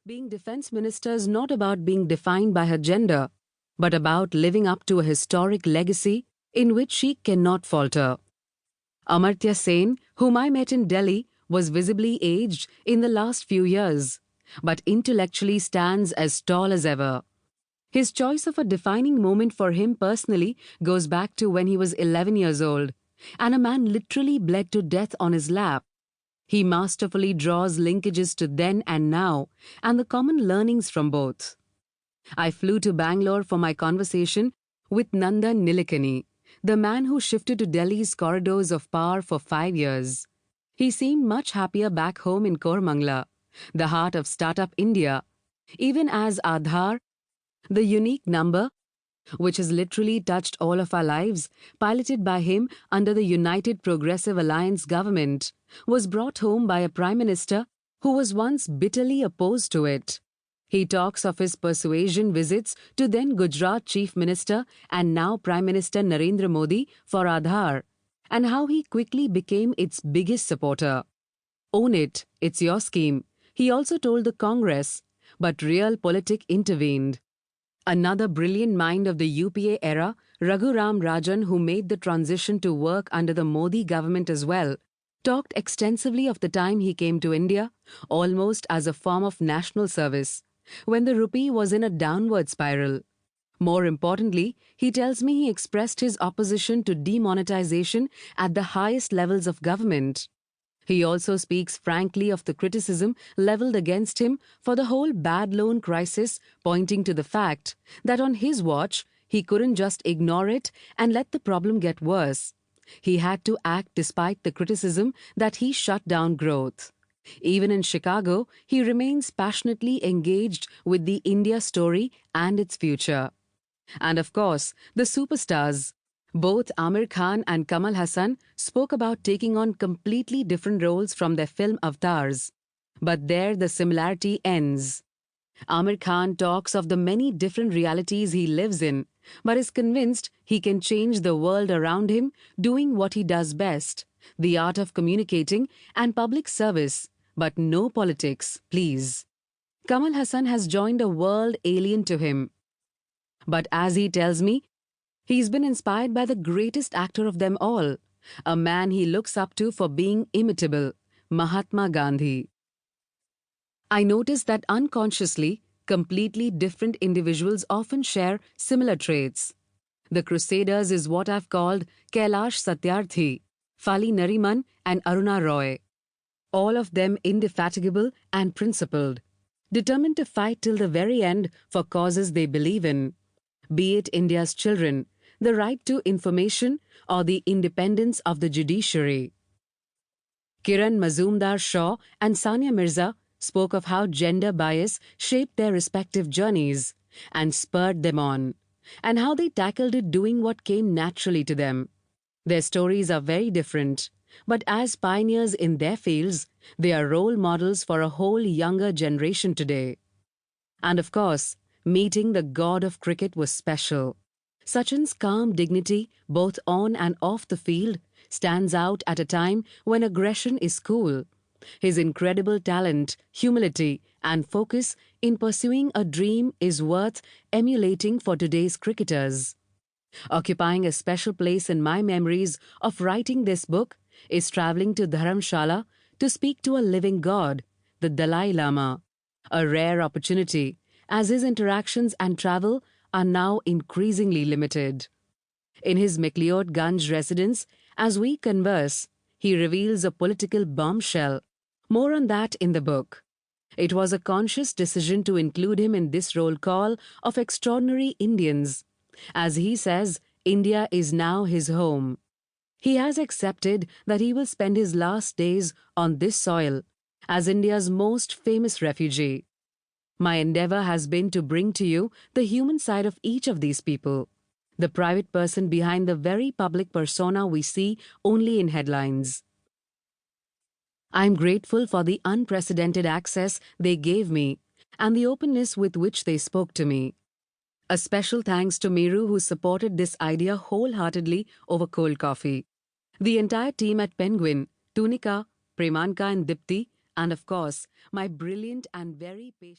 Being defense minister is not about being defined by her gender, but about living up to a historic legacy in which she cannot falter. Amartya Sen, whom I met in Delhi, was visibly aged in the last few years, but intellectually stands as tall as ever. His choice of a defining moment for him personally goes back to when he was 11 years old, and a man literally bled to death on his lap. He masterfully draws linkages to then and now, and the common learnings from both. I flew to Bangalore for my conversation with Nandan Nilekani, the man who shifted to Delhi's corridors of power for 5 years. He seemed much happier back home in Koramangala, the heart of startup India, even as Aadhaar, the unique number, which has literally touched all of our lives, piloted by him under the United Progressive Alliance government, was brought home by a prime minister who was once bitterly opposed to it. He talks of his persuasion visits to then Gujarat Chief Minister and now Prime Minister Narendra Modi for Aadhaar, and how he quickly became its biggest supporter. Own it, it's your scheme, he also told the Congress, but realpolitik intervened. Another brilliant mind of the UPA era, Raghuram Rajan, who made the transition to work under the Modi government as well, talked extensively of the time he came to India, almost as a form of national service, when the rupee was in a downward spiral. More importantly, he tells me he expressed his opposition to demonetization at the highest levels of government. He also speaks frankly of the criticism leveled against him for the whole bad loan crisis, pointing to the fact that on his watch, he couldn't just ignore it and let the problem get worse. He had to act despite the criticism that he shut down growth. Even in Chicago, he remains passionately engaged with the India story and its future. And of course, the superstars. Both Aamir Khan and Kamal Hassan spoke about taking on completely different roles from their film avatars. But there the similarity ends. Aamir Khan talks of the many different realities he lives in, but is convinced he can change the world around him doing what he does best, the art of communicating and public service, but no politics, please. Kamal Hassan has joined a world alien to him. But as he tells me, he's been inspired by the greatest actor of them all, a man he looks up to for being imitable, Mahatma Gandhi. I notice that unconsciously, completely different individuals often share similar traits. The Crusaders is what I've called Kailash Satyarthi, Fali Nariman and Aruna Roy. All of them indefatigable and principled, determined to fight till the very end for causes they believe in, be it India's children, the right to information, or the independence of the judiciary. Kiran Mazumdar-Shaw and Sania Mirza spoke of how gender bias shaped their respective journeys and spurred them on, and how they tackled it doing what came naturally to them. Their stories are very different, but as pioneers in their fields, they are role models for a whole younger generation today. And of course, meeting the god of cricket was special. Sachin's calm dignity, both on and off the field, stands out at a time when aggression is cool. His incredible talent, humility, and focus in pursuing a dream is worth emulating for today's cricketers. Occupying a special place in my memories of writing this book is traveling to Dharamshala to speak to a living god, the Dalai Lama, a rare opportunity, as his interactions and travel are now increasingly limited. In his McLeod-Ganj residence, as we converse, he reveals a political bombshell. More on that in the book. It was a conscious decision to include him in this roll call of extraordinary Indians. As he says, India is now his home. He has accepted that he will spend his last days on this soil as India's most famous refugee. My endeavor has been to bring to you the human side of each of these people, the private person behind the very public persona we see only in headlines. I'm grateful for the unprecedented access they gave me and the openness with which they spoke to me. A special thanks to Meru, who supported this idea wholeheartedly over cold coffee. The entire team at Penguin, Tunika, Premanka and Dipti, and of course, my brilliant and very patient